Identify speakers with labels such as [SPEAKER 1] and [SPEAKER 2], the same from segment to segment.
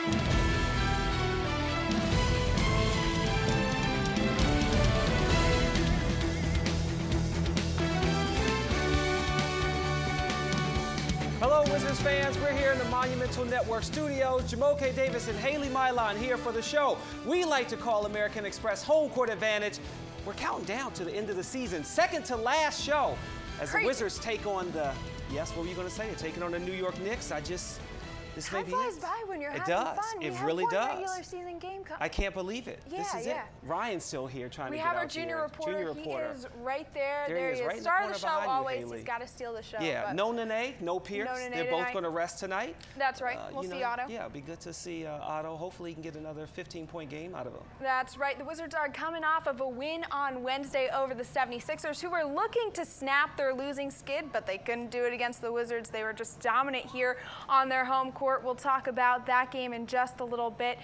[SPEAKER 1] Hello, Wizards fans. We're here in the Monumental Network studios. Jamoke Davis and Haley Milan here for the show we like to call American Express Home Court Advantage. We're counting down to the end of the season, second to last show, as the Wizards take on the, yes, what were you going to say? They're taking on the New York Knicks. This may be
[SPEAKER 2] flies by when you're having
[SPEAKER 1] does.
[SPEAKER 2] fun.
[SPEAKER 1] It really does.
[SPEAKER 2] Regular season game
[SPEAKER 1] I can't believe it.
[SPEAKER 2] Yeah,
[SPEAKER 1] this is
[SPEAKER 2] yeah.
[SPEAKER 1] it. Ryan's still here trying to get out
[SPEAKER 2] We have our junior reporter. He is right there.
[SPEAKER 1] There he is, right in the
[SPEAKER 2] Star
[SPEAKER 1] corner
[SPEAKER 2] of the show
[SPEAKER 1] behind you,
[SPEAKER 2] always.
[SPEAKER 1] Haley.
[SPEAKER 2] He's got to steal the show.
[SPEAKER 1] Yeah, no Nene, no Pierce.
[SPEAKER 2] No Nene
[SPEAKER 1] They're both
[SPEAKER 2] tonight.
[SPEAKER 1] going to rest tonight.
[SPEAKER 2] That's right. We'll see Otto.
[SPEAKER 1] Yeah, it'll be good to see Otto. Hopefully he can get another 15-point game out of him.
[SPEAKER 2] That's right. The Wizards are coming off of a win on Wednesday over the 76ers, who were looking to snap their losing skid, but they couldn't do it against the Wizards. They were just dominant here on their home court. We'll talk about that game in just a little bit.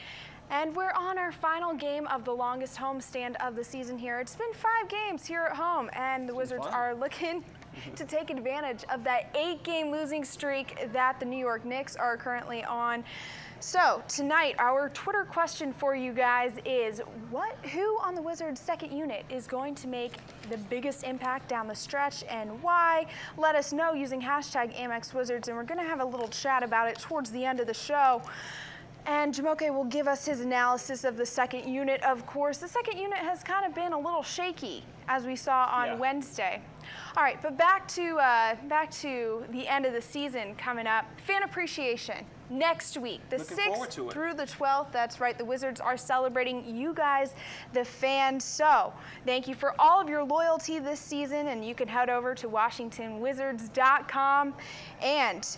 [SPEAKER 2] And we're on our final game of the longest homestand of the season here. It's been 5 games here at home, and the Wizards are looking to take advantage of that 8-game losing streak that the New York Knicks are currently on. So tonight, our Twitter question for you guys is, who on the Wizards' second unit is going to make the biggest impact down the stretch and why? Let us know using hashtag AmexWizards, and we're going to have a little chat about it towards the end of the show. And Jamoke will give us his analysis of the second unit, of course. The second unit has kind of been a little shaky, as we saw on Wednesday. All right, but back to the end of the season coming up. Fan appreciation next week, the 6th through the 12th. That's right, the Wizards are celebrating you guys, the fans. So thank you for all of your loyalty this season, and you can head over to WashingtonWizards.com. And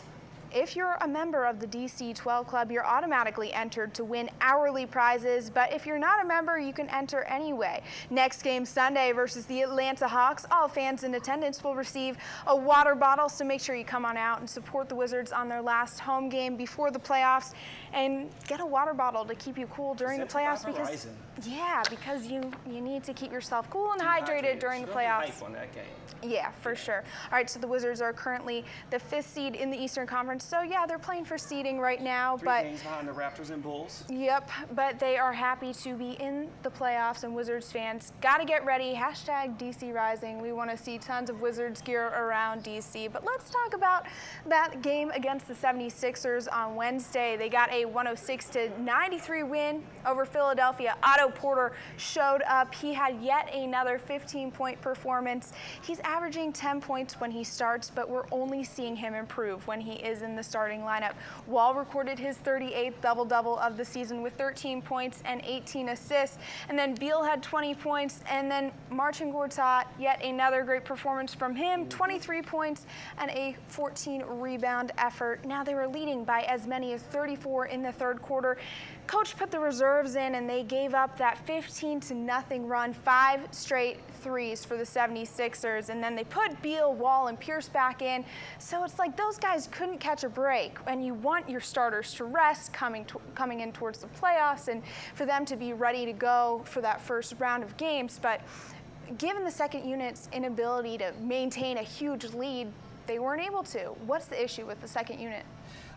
[SPEAKER 2] if you're a member of the DC 12 Club, you're automatically entered to win hourly prizes, but if you're not a member, you can enter anyway. Next game Sunday versus the Atlanta Hawks, all fans in attendance will receive a water bottle, so make sure you come on out and support the Wizards on their last home game before the playoffs, and get a water bottle to keep you cool during the playoffs because you need to keep yourself cool and hydrated during the playoffs.
[SPEAKER 1] On that game.
[SPEAKER 2] Yeah, for sure. All right, so the Wizards are currently the 5th seed in the Eastern Conference. So yeah, they're playing for seeding right now.
[SPEAKER 1] 3 games behind the Raptors and Bulls.
[SPEAKER 2] Yep, but they are happy to be in the playoffs, and Wizards fans got to get ready. Hashtag DC Rising. We want to see tons of Wizards gear around DC. But let's talk about that game against the 76ers on Wednesday. They got a 106-93 win over Philadelphia. Otto Porter showed up. He had yet another 15-point performance. He's averaging 10 points when he starts, but we're only seeing him improve when he is in the starting lineup. Wall recorded his 38th double-double of the season with 13 points and 18 assists. And then Beal had 20 points. And then Marcin Gortat, yet another great performance from him, 23 points and a 14-rebound effort. Now they were leading by as many as 34 in the third quarter. Coach put the reserves in, and they gave up that 15-0 run, 5 straight threes for the 76ers, and then they put Beal, Wall, and Pierce back in. So it's like those guys couldn't catch a break, and you want your starters to rest coming in towards the playoffs and for them to be ready to go for that first round of games. But given the second unit's inability to maintain a huge lead, they weren't able to. What's the issue with the second unit?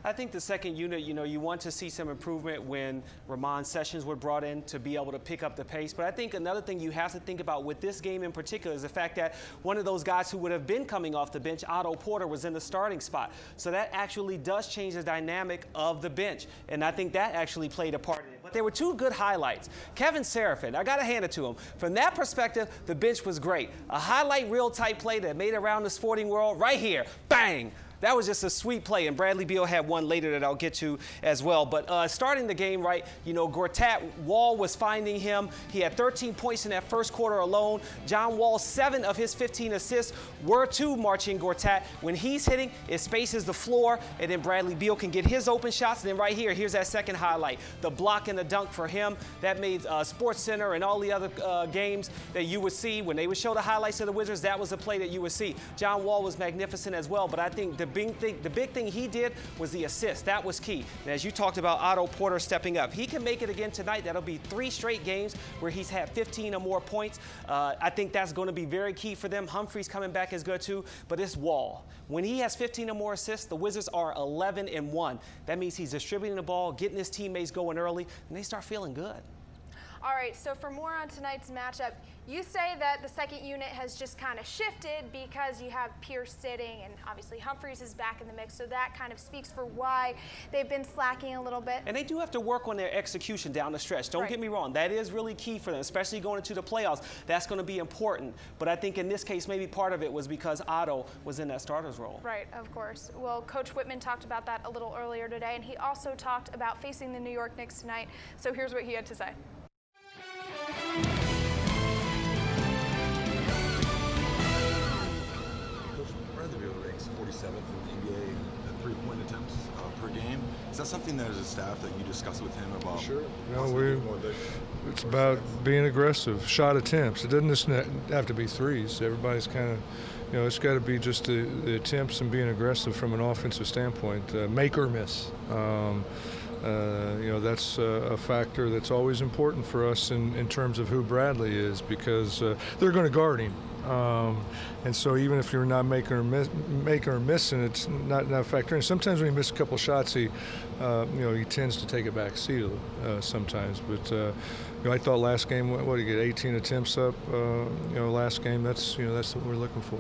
[SPEAKER 1] I think the second unit, you want to see some improvement when Ramon Sessions were brought in to be able to pick up the pace. But I think another thing you have to think about with this game in particular is the fact that one of those guys who would have been coming off the bench, Otto Porter, was in the starting spot. So that actually does change the dynamic of the bench. And I think that actually played a part in it. But there were 2 good highlights. Kevin Seraphin, I got to hand it to him. From that perspective, the bench was great. A highlight reel type play that made it around the sporting world right here. Bang! That was just a sweet play, and Bradley Beal had one later that I'll get to as well. But starting the game right, Gortat, Wall was finding him. He had 13 points in that first quarter alone. John Wall, 7 of his 15 assists were to Marcin Gortat. When he's hitting, it spaces the floor, and then Bradley Beal can get his open shots. And then right here, here's that second highlight, the block and the dunk for him. That made SportsCenter and all the other games that you would see when they would show the highlights of the Wizards. That was a play that you would see. John Wall was magnificent as well, but I think the big thing he did was the assist. That was key. And as you talked about Otto Porter stepping up, he can make it again tonight. That'll be 3 straight games where he's had 15 or more points. I think that's going to be very key for them. Humphries coming back is good too, but it's Wall. When he has 15 or more assists, the Wizards are 11-1. That means he's distributing the ball, getting his teammates going early, and they start feeling good.
[SPEAKER 2] All right, so for more on tonight's matchup, you say that the second unit has just kind of shifted because you have Pierce sitting, and obviously Humphries is back in the mix, so that kind of speaks for why they've been slacking a little bit.
[SPEAKER 1] And they do have to work on their execution down the stretch. Don't get me wrong. That is really key for them, especially going into the playoffs. That's going to be important. But I think in this case, maybe part of it was because Otto was in that starter's role. Right,
[SPEAKER 2] of course. Well, Coach Whitman talked about that a little earlier today, and he also talked about facing the New York Knicks tonight. So here's what he had to say.
[SPEAKER 3] Bradley ranks 47th in the NBA at three-point attempts per game. Is that something that as a staff that you discuss with him about?
[SPEAKER 4] Sure. It's about being aggressive, shot attempts. It doesn't just have to be threes. Everybody's kind of, it's got to be just the attempts and being aggressive from an offensive standpoint. Make or miss. That's a factor that's always important for us in terms of who Bradley is, because they're going to guard him. And so even if you're not making or missing, it's not a factor. And sometimes when he misses a couple shots, he tends to take a back seat sometimes. But I thought last game, what did he get? 18 attempts up. Last game. That's what we're looking for.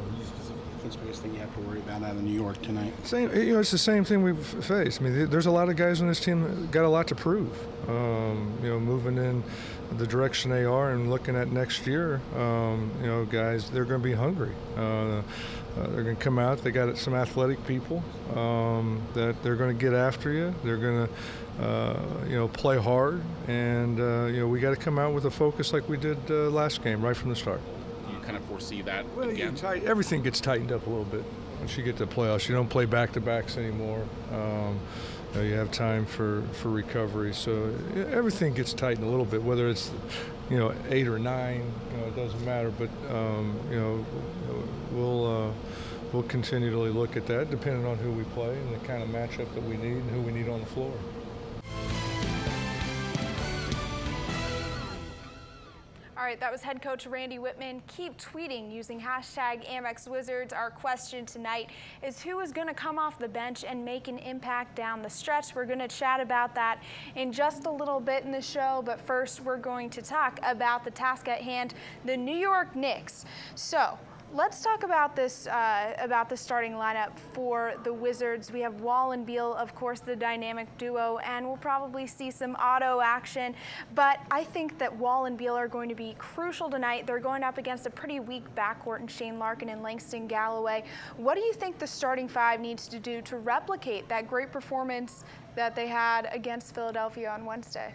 [SPEAKER 5] What's the biggest thing you have to worry about out of New York tonight?
[SPEAKER 4] It's the same thing we've faced. I mean, there's a lot of guys on this team that got a lot to prove. Moving in the direction they are and looking at next year, guys, they're going to be hungry. They're going to come out. They got some athletic people that they're going to get after you. They're going to, play hard, and we got to come out with a focus like we did last game, right from the start.
[SPEAKER 5] Kind of foresee that
[SPEAKER 4] again? Everything gets tightened up a little bit once you get to the playoffs. You don't play back-to-backs anymore. You have time for recovery, so everything gets tightened a little bit. Whether it's 8 or 9, it doesn't matter. But we'll continually look at that, depending on who we play and the kind of matchup that we need and who we need on the floor.
[SPEAKER 2] All right, that was head coach Randy Whitman. Keep tweeting using #AmexWizards. Our question tonight is who is going to come off the bench and make an impact down the stretch. We're going to chat about that in just a little bit in the show, but first we're going to talk about the task at hand, the New York Knicks. So let's talk about this, about the starting lineup for the Wizards. We have Wall and Beal, of course, the dynamic duo, and we'll probably see some Otto action. But I think that Wall and Beal are going to be crucial tonight. They're going up against a pretty weak backcourt in Shane Larkin and Langston Galloway. What do you think the starting five needs to do to replicate that great performance that they had against Philadelphia on Wednesday?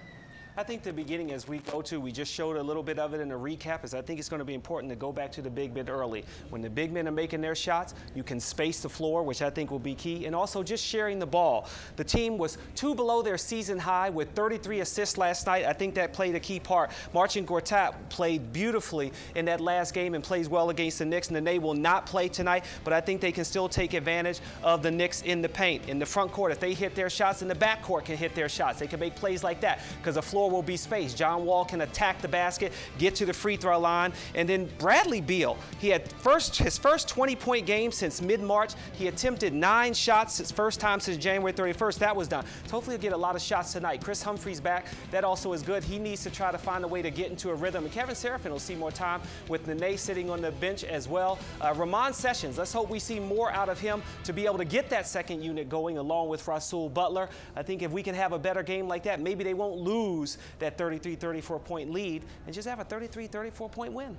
[SPEAKER 1] I think the beginning, as we go to, we just showed a little bit of it in the recap, is I think it's going to be important to go back to the big men early. When the big men are making their shots, you can space the floor, which I think will be key, and also just sharing the ball. The team was 2 below their season high with 33 assists last night. I think that played a key part. Marcin Gortat played beautifully in that last game and plays well against the Knicks, and they will not play tonight, but I think they can still take advantage of the Knicks in the paint. In the front court, if they hit their shots, and the back court can hit their shots. They can make plays like that because the floor will be spaced. John Wall can attack the basket, get to the free throw line, and then Bradley Beal. He had his first 20-point game since mid-March. He attempted 9 shots his first time since January 31st. That was done. So hopefully he'll get a lot of shots tonight. Chris Humphries back. That also is good. He needs to try to find a way to get into a rhythm. And Kevin Seraphin will see more time with Nene sitting on the bench as well. Ramon Sessions, let's hope we see more out of him to be able to get that second unit going along with Rasul Butler. I think if we can have a better game like that, maybe they won't lose that 33-34 point lead and just have a 33-34 point win.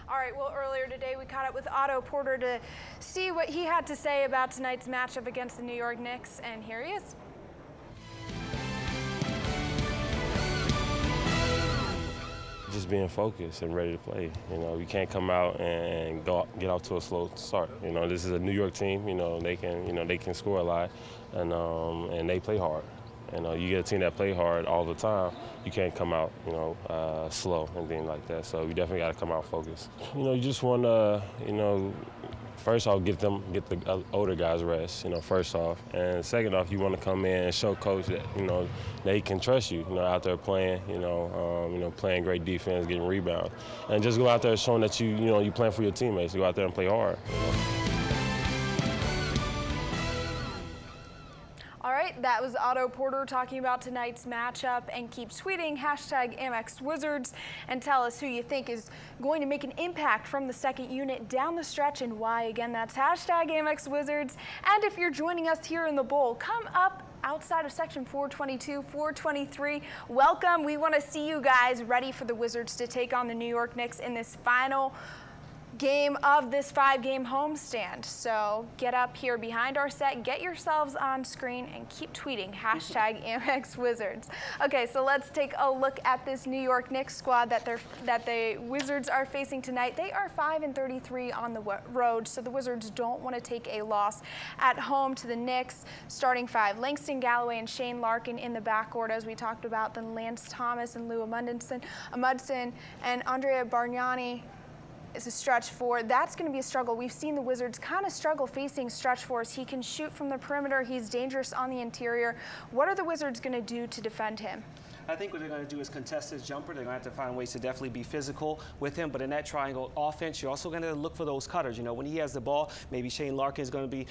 [SPEAKER 2] All right, well, earlier today we caught up with Otto Porter to see what he had to say about tonight's matchup against the New York Knicks, and here he is.
[SPEAKER 6] Just being focused and ready to play. You can't come out and get off to a slow start. This is a New York team. They can score a lot, and they play hard. You get a team that play hard all the time, you can't come out, slow and things like that. So you definitely got to come out focused. You just want to, first off, get the older guys rest, first off. And second off, you want to come in and show coach that, that he can trust you, out there playing, playing great defense, getting rebounds. And just go out there showing that you playing for your teammates. Go out there and play hard.
[SPEAKER 2] All right, that was Otto Porter talking about tonight's matchup, and keep tweeting #AmexWizards and tell us who you think is going to make an impact from the second unit down the stretch and why. Again, that's #AmexWizards. And if you're joining us here in the bowl, come up outside of section 422, 423. Welcome. We want to see you guys ready for the Wizards to take on the New York Knicks in this final game of this 5-game homestand. So get up here behind our set, get yourselves on screen, and keep tweeting #AmexWizards. Okay, so let's take a look at this New York Knicks squad that the Wizards are facing tonight. They are 5-33 on the road, so the Wizards don't want to take a loss at home to the Knicks. Starting 5, Langston Galloway and Shane Larkin in the backcourt, as we talked about. Then Lance Thomas and Lou Amundsen and Andrea Bargnani is a stretch 4. That's going to be a struggle. We've seen the Wizards kind of struggle facing stretch 4s. He can shoot from the perimeter. He's dangerous on the interior. What are the Wizards going to do to defend him?
[SPEAKER 1] I think what they're going to do is contest his jumper. They're going to have to find ways to definitely be physical with him. But in that triangle offense, you're also going to look for those cutters. When he has the ball, maybe Shane Larkin is going to be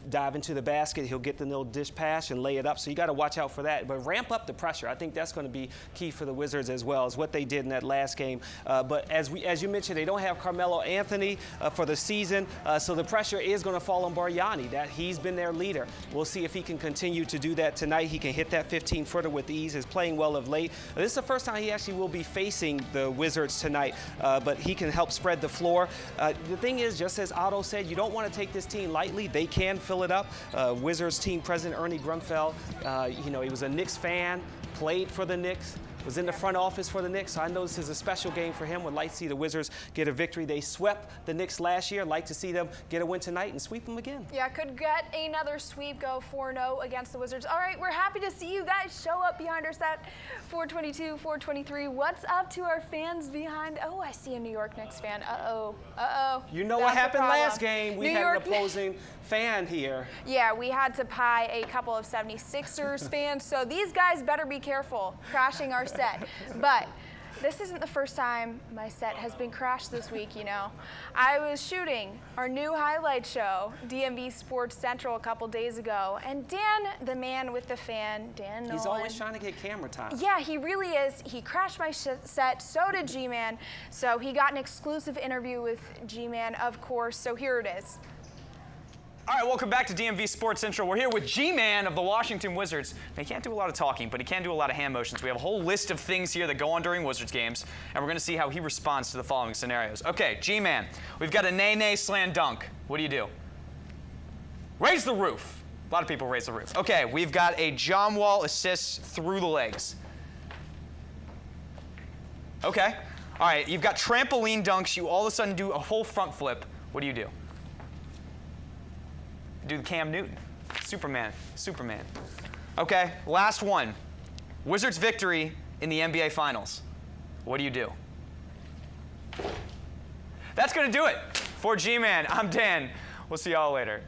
[SPEAKER 1] dive into the basket, he'll get the little dish pass and lay it up. So you got to watch out for that. But ramp up the pressure. I think that's going to be key for the Wizards as well, as what they did in that last game. But as you mentioned, they don't have Carmelo Anthony for the season, so the pressure is going to fall on Bargnani. That he's been their leader. We'll see if he can continue to do that tonight. He can hit that 15-footer with ease. He's playing well of late. This is the first time he actually will be facing the Wizards tonight, but he can help spread the floor. The thing is, just as Otto said, you don't want to take this team lightly. They can fill it up. Wizards team president Ernie Grunfeld, he was a Knicks fan, played for the Knicks, was in the front office for the Knicks, so I know this is a special game for him. Would like to see the Wizards get a victory. They swept the Knicks last year. Like to see them get a win tonight and sweep them again. Yeah, could get another sweep, go 4-0 against the Wizards. All right, we're happy to see you guys show up behind our set, 422, 423. What's up to our fans behind? Oh, I see a New York Knicks fan. Uh-oh. You know what happened last game? We had an opposing fan here. Yeah, we had to pie a couple of 76ers fans, so these guys better be careful crashing our set. But this isn't the first time my set has been crashed this week, I was shooting our new highlight show, DMV Sports Central, a couple days ago, and Dan, the man with the fan, Dan Nolan. He's always trying to get camera time. Yeah, he really is. He crashed my set, so did G-Man. So he got an exclusive interview with G-Man, of course, so here it is.
[SPEAKER 7] All right, welcome back to DMV Sports Central. We're here with G-Man of the Washington Wizards. He can't do a lot of talking, but he can do a lot of hand motions. We have a whole list of things here that go on during Wizards games, and we're going to see how he responds to the following scenarios. Okay, G-Man, we've got a nay-nay slam dunk. What do? Raise the roof. A lot of people raise the roof. Okay, we've got a John Wall assist through the legs. Okay. All right, you've got trampoline dunks. You all of a sudden do a whole front flip. What do? Do the Cam Newton. Superman. Okay, last one. Wizards victory in the NBA Finals. What do? That's going to do it. For G-Man, I'm Dan. We'll see y'all later.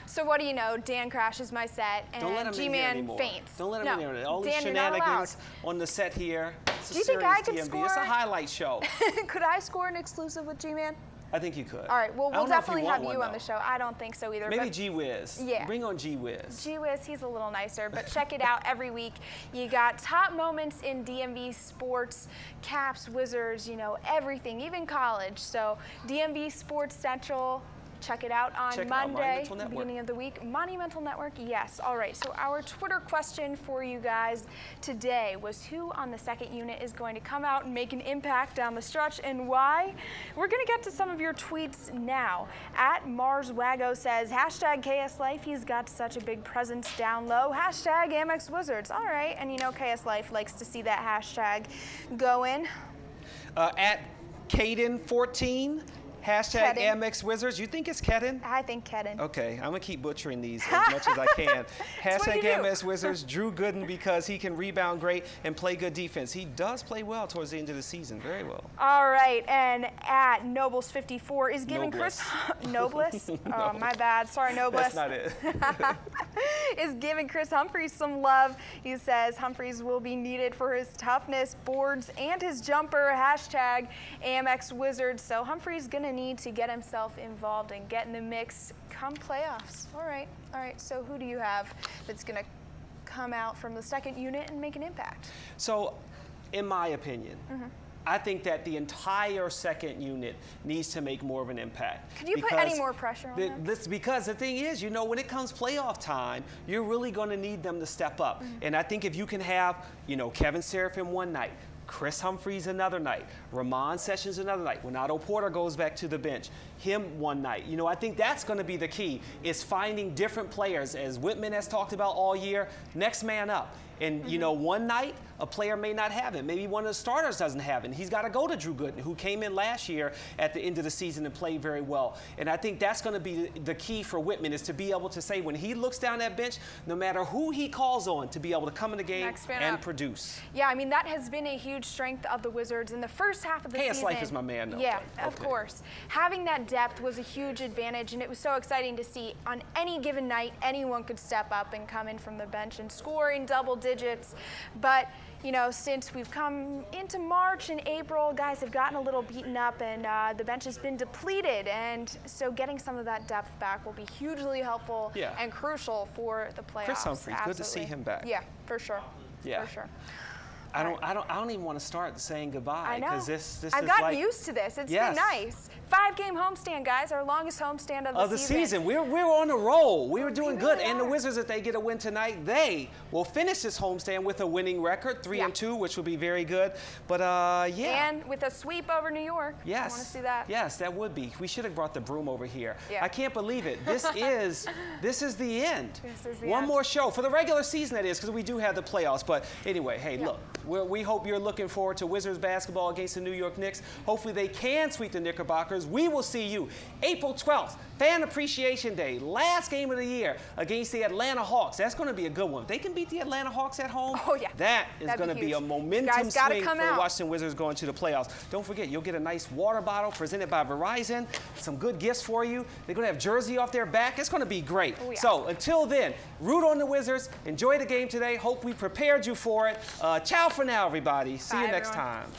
[SPEAKER 7] So what do you know? Dan crashes my set, and G-Man faints. Don't let him in here. All these shenanigans on the set here. Do you think I could score? It's a highlight show. Could I score an exclusive with G-Man? I think you could. All right, well, we'll definitely have you on the show. I don't think so either. Maybe G-Wiz. Yeah. Bring on G-Wiz. G-Wiz, he's a little nicer, but check it out every week. You got top moments in DMV sports, Caps, Wizards, everything, even college. So DMV Sports Central. Check it out on Monday, beginning of the week. Monumental Network, yes. All right, so our Twitter question for you guys today was who on the second unit is going to come out and make an impact down the stretch and why? We're going to get to some of your tweets now. At MarsWago says, #KSLife, he's got such a big presence down low. #AmexWizards. All right, and KS Life likes to see that hashtag go in. At Caden14,
[SPEAKER 1] Hashtag
[SPEAKER 2] Kedden.
[SPEAKER 1] Amex Wizards. You think it's Kedden?
[SPEAKER 2] I think Kedden.
[SPEAKER 1] Okay, I'm gonna keep butchering these as much as I can. Hashtag Amex Wizards. Drew Gooden, because he can rebound great and play good defense. He does play well towards the end of the season, very well.
[SPEAKER 2] All right, and at Nobles54 is giving
[SPEAKER 1] Nobles.
[SPEAKER 2] Nobles?
[SPEAKER 1] No.
[SPEAKER 2] Oh, my bad. Sorry, Nobles.
[SPEAKER 1] That's not it.
[SPEAKER 2] Is giving Chris Humphries some love. He says Humphries will be needed for his toughness, boards, and his jumper. Hashtag Amex Wizards. So Humphries gonna need to get himself involved and get in the mix come playoffs. All right. So who do you have that's gonna come out from the second unit and make an impact?
[SPEAKER 1] So, in my opinion, I think that the entire second unit needs to make more of an impact.
[SPEAKER 2] Could you put any more pressure on them?
[SPEAKER 1] Because the thing is, when it comes playoff time, you're really going to need them to step up. And I think if you can have, Kevin Seraphim one night, Chris Humphries another night, Ramon Sessions another night, when Otto Porter goes back to the bench, him one night. I think that's going to be the key, is finding different players, as Whitman has talked about all year, next man up. And, one night, a player may not have it. Maybe one of the starters doesn't have it. And he's got to go to Drew Gooden, who came in last year at the end of the season and played very well. And I think that's going to be the key for Whitman, is to be able to say, when he looks down that bench, no matter who he calls on, to be able to come in the game and produce.
[SPEAKER 2] Yeah, I mean, that has been a huge strength of the Wizards in the first half of the season.
[SPEAKER 1] Life is my man, though.
[SPEAKER 2] Yeah, of course. Having that depth was a huge advantage, and it was so exciting to see on any given night, anyone could step up and come in from the bench and score in double digits. But, since we've come into March and April, guys have gotten a little beaten up, and the bench has been depleted. And so getting some of that depth back will be hugely helpful and crucial for the playoffs.
[SPEAKER 1] Chris Humphries, good to see him back.
[SPEAKER 2] Yeah, for sure.
[SPEAKER 1] Yeah.
[SPEAKER 2] For sure.
[SPEAKER 1] I don't even want to start saying goodbye.
[SPEAKER 2] I know.
[SPEAKER 1] Because this
[SPEAKER 2] I've
[SPEAKER 1] is
[SPEAKER 2] gotten
[SPEAKER 1] like,
[SPEAKER 2] used to this. It's been nice. 5-game homestand, guys. Our longest homestand of the season.
[SPEAKER 1] We're on a roll. We were doing good. And the Wizards, if they get a win tonight, they will finish this homestand with a winning record, 3-2, which will be very good. But
[SPEAKER 2] And with a sweep over New York.
[SPEAKER 1] Yes.
[SPEAKER 2] I want to see that.
[SPEAKER 1] Yes, that would be. We should have brought the broom over here.
[SPEAKER 2] Yeah.
[SPEAKER 1] I can't believe it. This is the end.
[SPEAKER 2] This is the
[SPEAKER 1] One
[SPEAKER 2] end.
[SPEAKER 1] more show for the regular season, that is, because we do have the playoffs. But anyway, hey, look, we hope you're looking forward to Wizards basketball against the New York Knicks. Hopefully they can sweep the Knickerbockers. We will see you April 12th, Fan Appreciation Day, last game of the year against the Atlanta Hawks. That's going to be a good one. If they can beat the Atlanta Hawks at home, that is going to be a momentum swing for the Washington Wizards going to the playoffs. Don't forget, you'll get a nice water bottle presented by Verizon, some good gifts for you. They're going to have jersey off their back. It's going to be great. So until then, root on the Wizards. Enjoy the game today. Hope we prepared you for it. Ciao for now, everybody. See you next time.